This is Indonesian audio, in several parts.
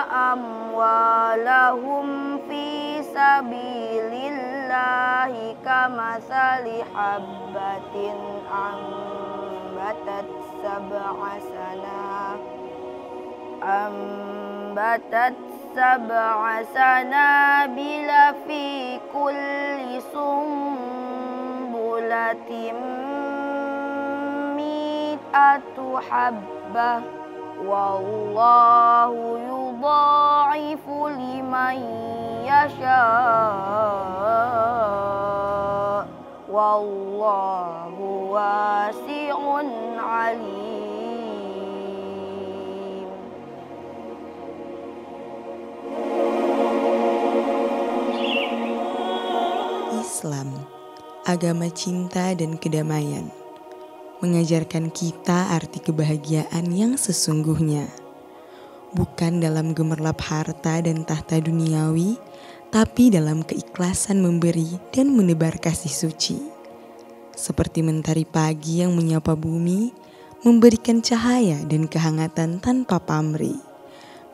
amwalahum fi sabilillahi kamathali habbatin ambatat sab'a sanabila fi kulli sumbulatin mi'atu habbah wallahu yudha'ifu liman yasha wallahu wasi'un alim. Islam, agama cinta dan kedamaian, mengajarkan kita arti kebahagiaan yang sesungguhnya. Bukan dalam gemerlap harta dan tahta duniawi, tapi dalam keikhlasan memberi dan menebar kasih suci. Seperti mentari pagi yang menyapa bumi, memberikan cahaya dan kehangatan tanpa pamrih.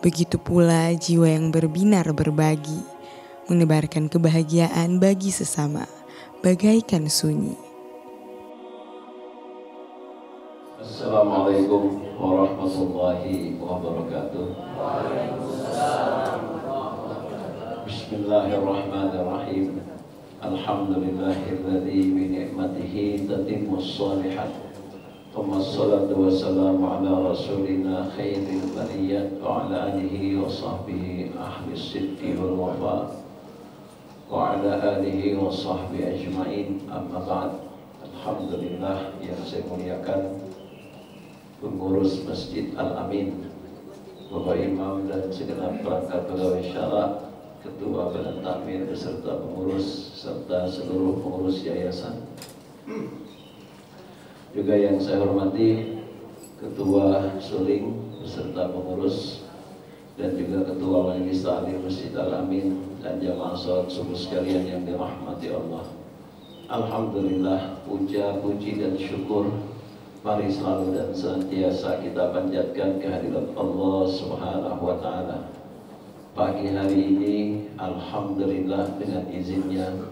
Begitu pula jiwa yang berbinar berbagi, menebarkan kebahagiaan bagi sesama, bagaikan sunyi. Assalamualaikum warahmatullahi wabarakatuh. Bismillahirrahmanirrahim. Alhamdulillahilladzi bi ni'matihi tatimmus shalihat. Wassalatu wassalamu ala rasulina khairil bariyat wa ala alihi wa sahbihi ahli sidqi wal wafa wa ala alihi wa sahbihi ajmain. Amma ba'd. Alhamdulillah yang saya muliakan pengurus Masjid Al-Amin, Bapak Imam dan segenap perangkat pegawai syara, Ketua Badan Takmir beserta pengurus serta seluruh pengurus yayasan. Juga yang saya hormati Ketua Suling beserta pengurus dan juga Ketua Majelis Ta'lim Masjid Al-Amin dan jamaah salat subuh sekalian yang dirahmati Allah. Alhamdulillah, puja, puji dan syukur mari selalu dan senantiasa kita panjatkan kehadirat Allah Subhanahu wa Ta'ala. Pagi hari ini, alhamdulillah dengan izinnya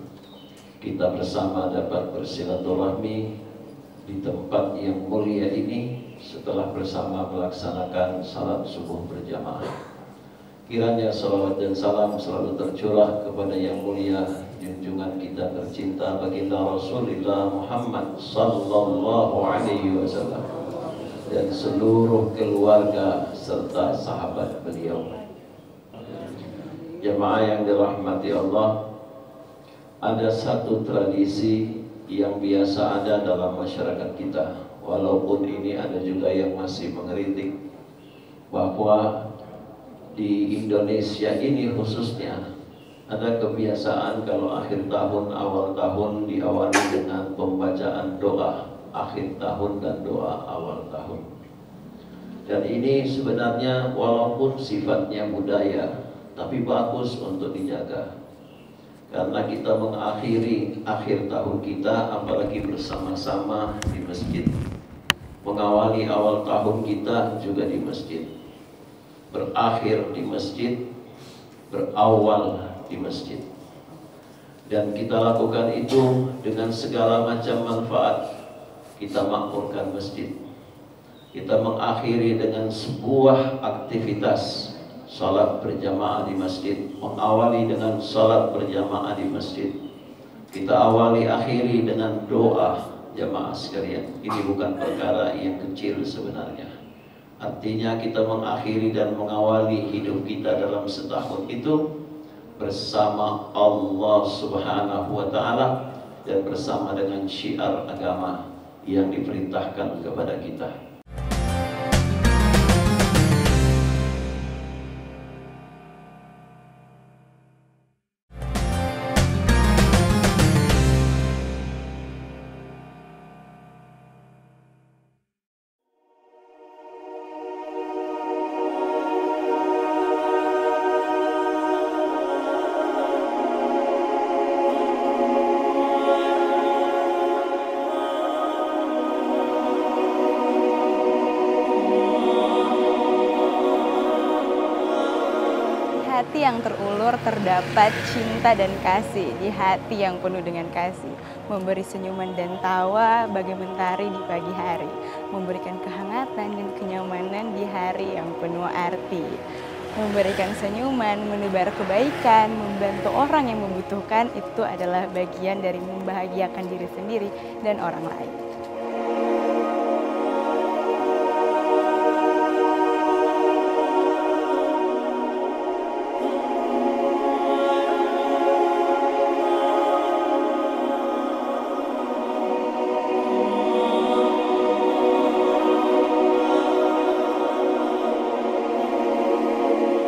kita bersama dapat bersilaturahmi di tempat yang mulia ini setelah bersama melaksanakan salat subuh berjamaah. Kiranya salawat dan salam selalu tercurah kepada yang mulia junjungan kita tercinta baginda Rasulullah Muhammad sallallahu alaihi wasallam dan seluruh keluarga serta sahabat beliau. Jemaah yang dirahmati Allah, ada satu tradisi yang biasa ada dalam masyarakat kita, walaupun ini ada juga yang masih mengeritik, bahwa di Indonesia ini khususnya ada kebiasaan kalau akhir tahun, awal tahun diawali dengan pembacaan doa akhir tahun dan doa awal tahun. Dan ini sebenarnya walaupun sifatnya budaya, tapi bagus untuk dijaga. Karena kita mengakhiri akhir tahun kita, apalagi bersama-sama di masjid. Mengawali awal tahun kita juga di masjid. Berakhir di masjid, berawal di masjid. Dan kita lakukan itu dengan segala macam manfaat. Kita makmurkan masjid. Kita mengakhiri dengan sebuah aktivitas salat berjamaah di masjid, mengawali dengan salat berjamaah di masjid. Kita awali akhiri dengan doa jamaah sekalian. Ini bukan perkara yang kecil sebenarnya. Artinya kita mengakhiri dan mengawali hidup kita dalam setahun itu bersama Allah Subhanahu wa Ta'ala dan bersama dengan syiar agama yang diperintahkan kepada kita. hati yang terulur terdapat cinta dan kasih, di hati yang penuh dengan kasih. Memberi senyuman dan tawa bagai mentari di pagi hari. Memberikan kehangatan dan kenyamanan di hari yang penuh arti. Memberikan senyuman, menebar kebaikan, membantu orang yang membutuhkan, itu adalah bagian dari membahagiakan diri sendiri dan orang lain.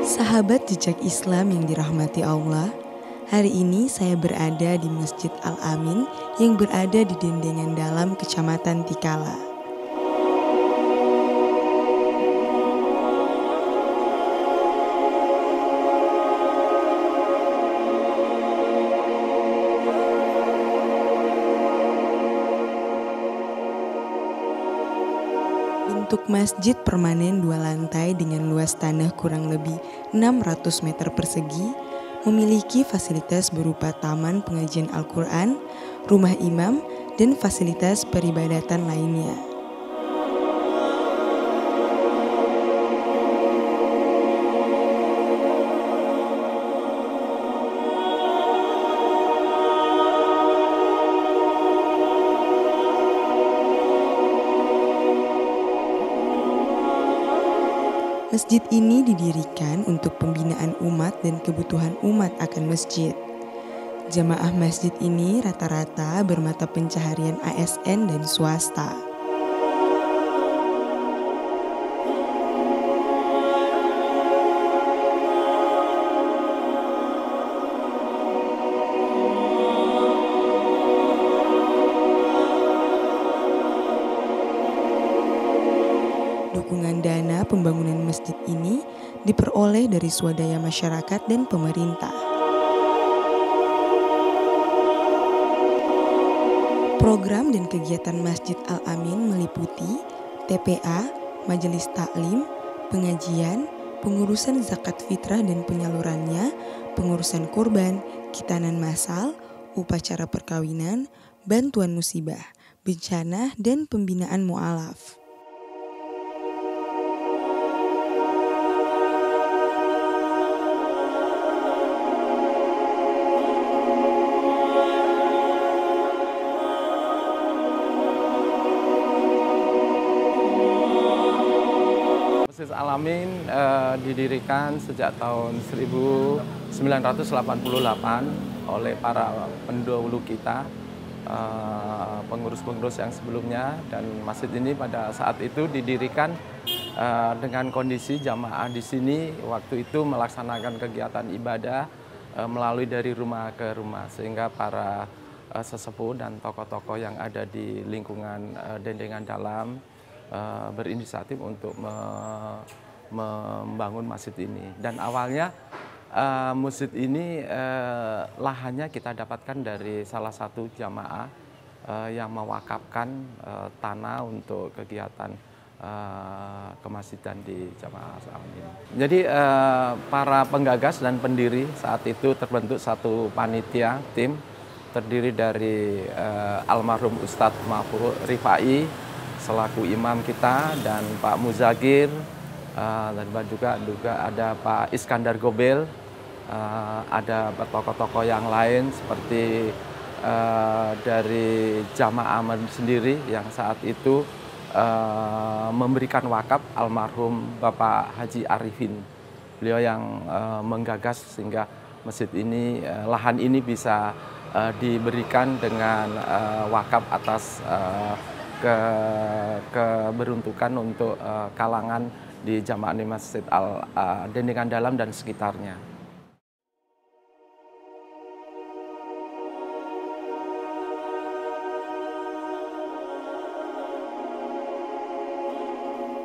Sahabat jejak Islam yang dirahmati Allah, hari ini saya berada di Masjid Al-Amin yang berada di Dendengan Dalam, Kecamatan Tikala. Bentuk masjid permanen 2 lantai dengan luas tanah kurang lebih 600 meter persegi, memiliki fasilitas berupa taman pengajian Al-Quran, rumah imam, dan fasilitas peribadatan lainnya. Masjid ini didirikan untuk pembinaan umat dan kebutuhan umat akan masjid. Jamaah masjid ini rata-rata bermata pencaharian ASN dan swasta. Dukungan dana pembangunan masjid ini diperoleh dari swadaya masyarakat dan pemerintah. Program dan kegiatan Masjid Al-Amin meliputi TPA, majelis taklim, pengajian, pengurusan zakat fitrah dan penyalurannya, pengurusan kurban, khitanan massal, upacara perkawinan, bantuan musibah, bencana, dan pembinaan mu'alaf. Masjid Al-Amin didirikan sejak tahun 1988 oleh para pendahulu kita, pengurus-pengurus yang sebelumnya, dan masjid ini pada saat itu didirikan dengan kondisi jamaah di sini waktu itu melaksanakan kegiatan ibadah melalui dari rumah ke rumah, sehingga para sesepuh dan tokoh-tokoh yang ada di lingkungan Dendengan Dalam berinisiatif untuk membangun masjid ini. Dan awalnya masjid ini lahannya kita dapatkan dari salah satu jamaah yang mewakafkan tanah untuk kegiatan kemasjidan di jamaah ini. Jadi para penggagas dan pendiri saat itu terbentuk satu panitia tim terdiri dari almarhum Ustadz Mahfur Rifai selaku imam kita, dan Pak Muzagir, dan juga ada Pak Iskandar Gobel, ada tokoh-tokoh yang lain seperti dari jamaah sendiri yang saat itu memberikan wakaf almarhum Bapak Haji Arifin. Beliau yang menggagas sehingga masjid ini, lahan ini bisa diberikan dengan wakaf atas keberuntukan untuk kalangan di jamaah Masjid Dendengan Dalam dan sekitarnya.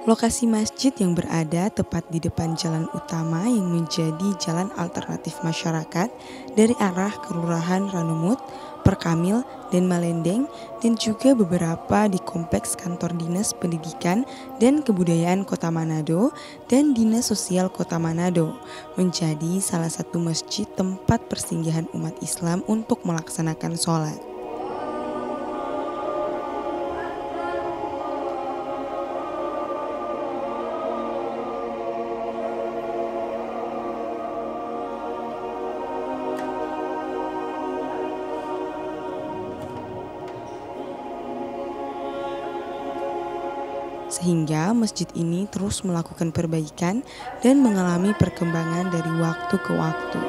Lokasi masjid yang berada tepat di depan jalan utama yang menjadi jalan alternatif masyarakat dari arah Kelurahan Ranumut Perkamil, dan Malendeng, dan juga beberapa di kompleks kantor Dinas Pendidikan dan Kebudayaan Kota Manado dan Dinas Sosial Kota Manado, menjadi salah satu masjid tempat persinggahan umat Islam untuk melaksanakan sholat. Sehingga masjid ini terus melakukan perbaikan dan mengalami perkembangan dari waktu ke waktu.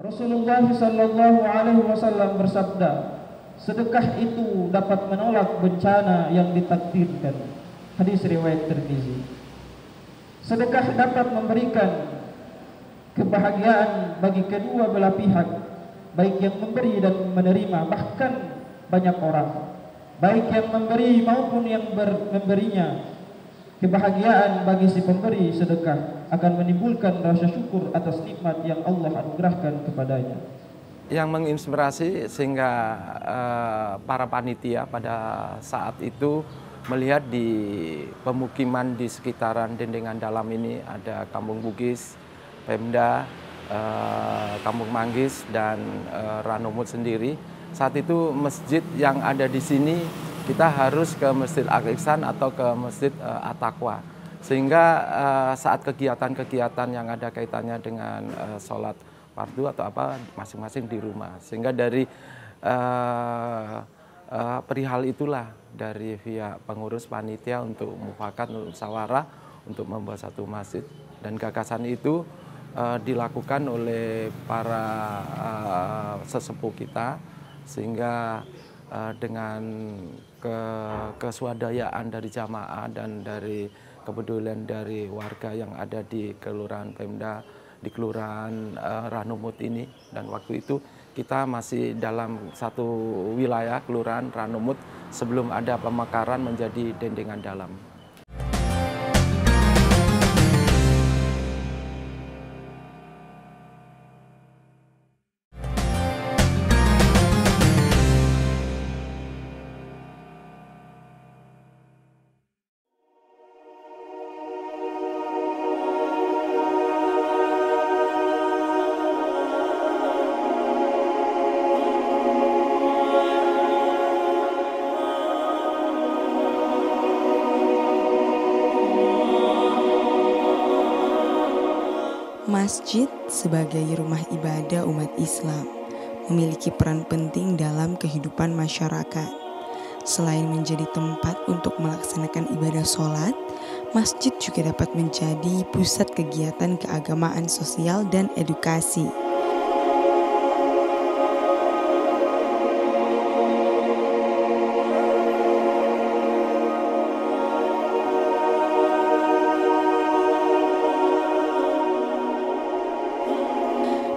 Rasulullah Sallallahu Alaihi Wasallam bersabda, sedekah itu dapat menolak bencana yang ditakdirkan. Hadis riwayat Tirmizi. Sedekah dapat memberikan kebahagiaan bagi kedua belah pihak, baik yang memberi dan menerima, bahkan banyak orang, baik yang memberi maupun yang memberinya. Kebahagiaan bagi si pemberi sedekah akan menimbulkan rasa syukur atas nikmat yang Allah anugerahkan kepadanya. Yang menginspirasi sehingga para panitia pada saat itu melihat di pemukiman di sekitaran Dendengan Dalam ini ada Kampung Bugis, Pemda, Kampung Manggis, dan Ranumut sendiri. Saat itu masjid yang ada di sini kita harus ke Masjid Al-Ihsan atau ke Masjid At-Taqwa. Sehingga saat kegiatan-kegiatan yang ada kaitannya dengan sholat fardu atau apa masing-masing di rumah. Sehingga dari perihal itulah dari pihak pengurus panitia untuk mufakat, untuk musyawarah, untuk membuat satu masjid. Dan gagasan itu dilakukan oleh para sesepuh kita, sehingga dengan keswadayaan dari jamaah dan dari kepedulian dari warga yang ada di Kelurahan Pemda, di Kelurahan Ranumut ini. Dan waktu itu kita masih dalam satu wilayah Kelurahan Ranumut sebelum ada pemekaran menjadi Dendengan Dalam. Masjid sebagai rumah ibadah umat Islam memiliki peran penting dalam kehidupan masyarakat. Selain menjadi tempat untuk melaksanakan ibadah sholat, masjid juga dapat menjadi pusat kegiatan keagamaan sosial dan edukasi.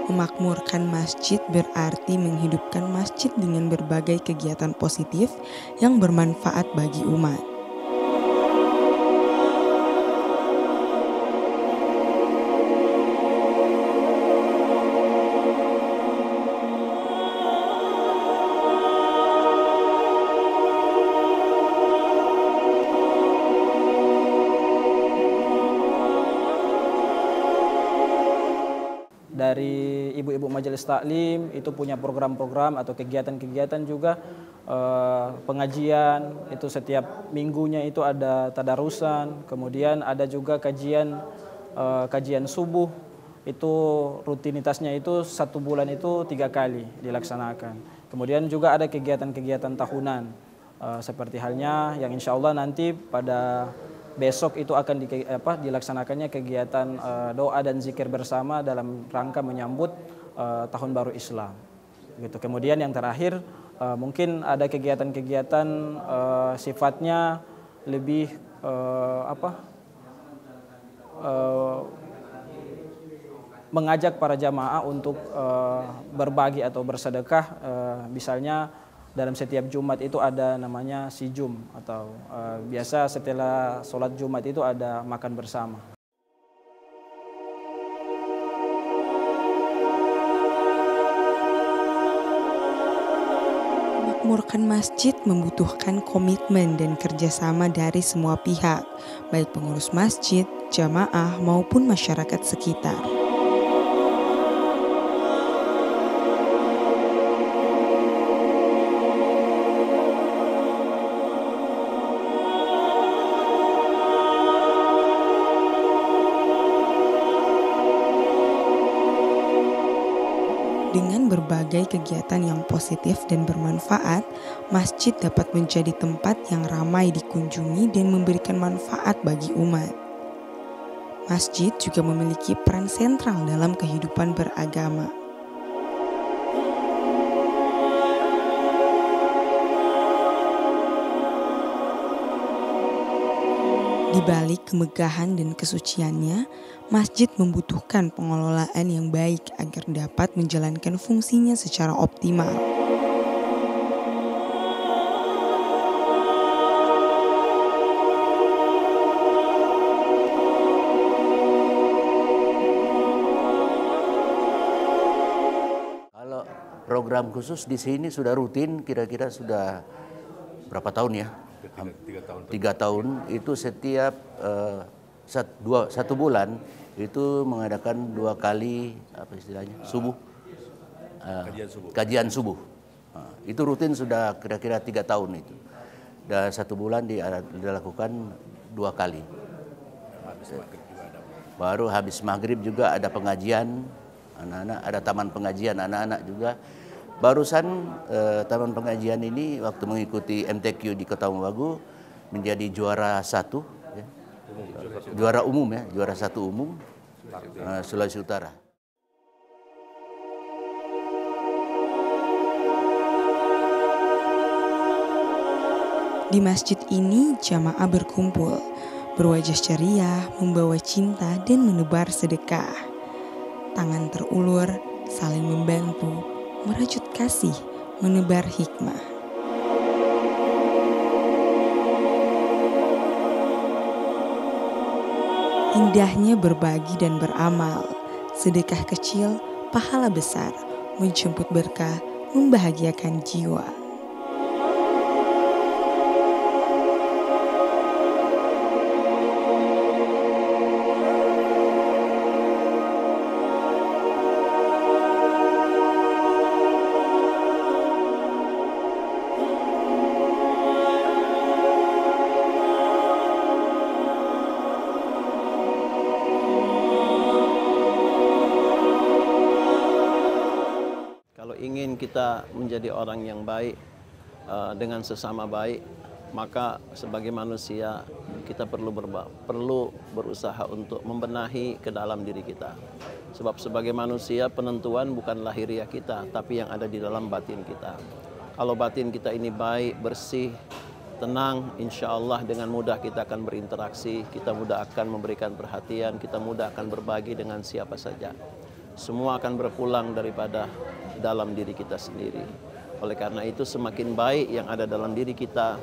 Memakmurkan masjid berarti menghidupkan masjid dengan berbagai kegiatan positif yang bermanfaat bagi umat. Dari ibu-ibu majelis taklim itu punya program-program atau kegiatan-kegiatan juga, pengajian itu setiap minggunya itu ada tadarusan, kemudian ada juga kajian subuh, itu rutinitasnya itu 1 bulan itu 3 kali dilaksanakan. Kemudian juga ada kegiatan-kegiatan tahunan, seperti halnya yang insya Allah nanti pada besok itu akan dilaksanakannya kegiatan doa dan zikir bersama dalam rangka menyambut Tahun Baru Islam. Gitu. Kemudian yang terakhir mungkin ada kegiatan-kegiatan sifatnya lebih mengajak para jamaah untuk berbagi atau bersedekah, misalnya dalam setiap Jumat itu ada namanya Sijum, atau biasa setelah sholat Jumat itu ada makan bersama. Memakmurkan masjid membutuhkan komitmen dan kerjasama dari semua pihak, baik pengurus masjid, jamaah, maupun masyarakat sekitar. Dengan berbagai kegiatan yang positif dan bermanfaat, masjid dapat menjadi tempat yang ramai dikunjungi dan memberikan manfaat bagi umat. Masjid juga memiliki peran sentral dalam kehidupan beragama. Di balik kemegahan dan kesuciannya, masjid membutuhkan pengelolaan yang baik agar dapat menjalankan fungsinya secara optimal. Kalau program khusus di sini sudah rutin, kira-kira sudah berapa tahun ya? 3 tahun itu setiap 1 bulan itu mengadakan 2 kali apa istilahnya subuh, kajian subuh. Itu rutin sudah kira-kira 3 tahun itu, dan 1 bulan dilakukan 2 kali. Baru habis maghrib juga ada pengajian anak-anak, ada taman pengajian anak-anak juga. Barusan taman pengajian ini waktu mengikuti MTQ di Kota Mobagu menjadi juara 1, ya. Juara umum ya, juara 1 umum Sulawesi Utara. Di masjid ini jamaah berkumpul, berwajah ceria, membawa cinta dan menebar sedekah. Tangan terulur, saling membantu, merajut kasih, menebar hikmah. Indahnya berbagi dan beramal, sedekah kecil, pahala besar, menjemput berkah, membahagiakan jiwa. Ingin kita menjadi orang yang baik dengan sesama baik, maka sebagai manusia kita perlu berusaha untuk membenahi ke dalam diri kita. Sebab sebagai manusia penentuan bukan lahiriah kita, tapi yang ada di dalam batin kita. Kalau batin kita ini baik, bersih, tenang, insya Allah dengan mudah kita akan berinteraksi, kita mudah akan memberikan perhatian, kita mudah akan berbagi dengan siapa saja. Semua akan berpulang daripada dalam diri kita sendiri. Oleh karena itu semakin baik yang ada dalam diri kita,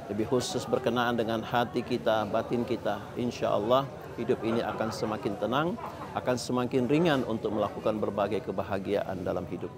lebih khusus berkenaan dengan hati kita, batin kita, insya Allah hidup ini akan semakin tenang, akan semakin ringan untuk melakukan berbagai kebahagiaan dalam hidup.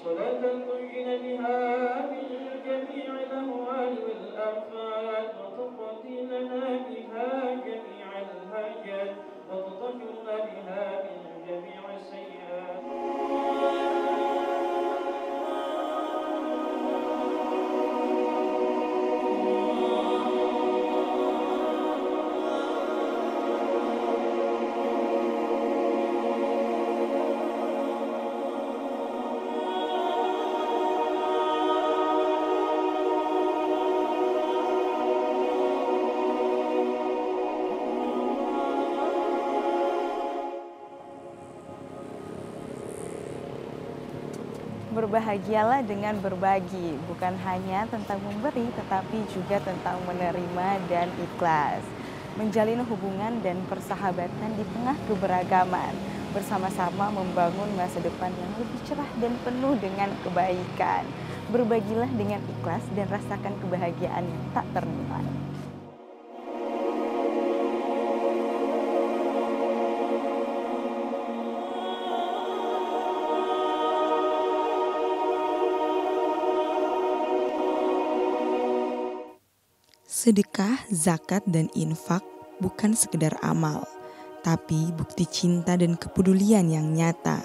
صلاة تنجينا بها من جميع الأهوال والآفات وتقضي لنا بها جميع الحاجات وتطهرنا بها من جميع السيئات. Berbahagialah dengan berbagi, bukan hanya tentang memberi, tetapi juga tentang menerima dan ikhlas. Menjalin hubungan dan persahabatan di tengah keberagaman, bersama-sama membangun masa depan yang lebih cerah dan penuh dengan kebaikan. Berbagilah dengan ikhlas dan rasakan kebahagiaan yang tak ternilai. Sedekah, zakat, dan infak bukan sekedar amal, tapi bukti cinta dan kepedulian yang nyata.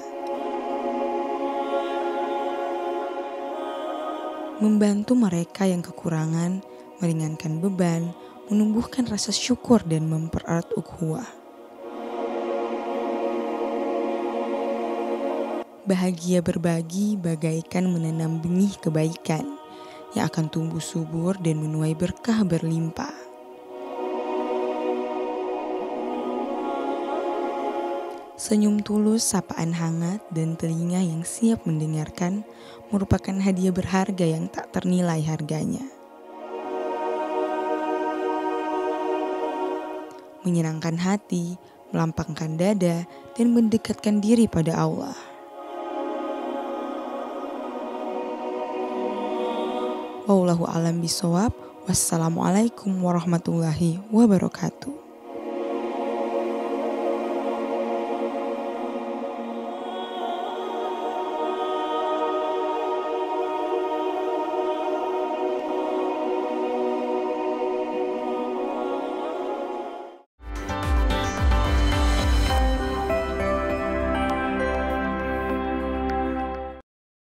Membantu mereka yang kekurangan, meringankan beban, menumbuhkan rasa syukur dan mempererat ukhuwah. Bahagia berbagi bagaikan menanam benih kebaikan yang akan tumbuh subur dan menuai berkah berlimpah. Senyum tulus, sapaan hangat, dan telinga yang siap mendengarkan merupakan hadiah berharga yang tak ternilai harganya. Menyenangkan hati, melapangkan dada, dan mendekatkan diri pada Allah. Wallahu a'lam bishawab. Wassalamualaikum warahmatullahi wabarakatuh.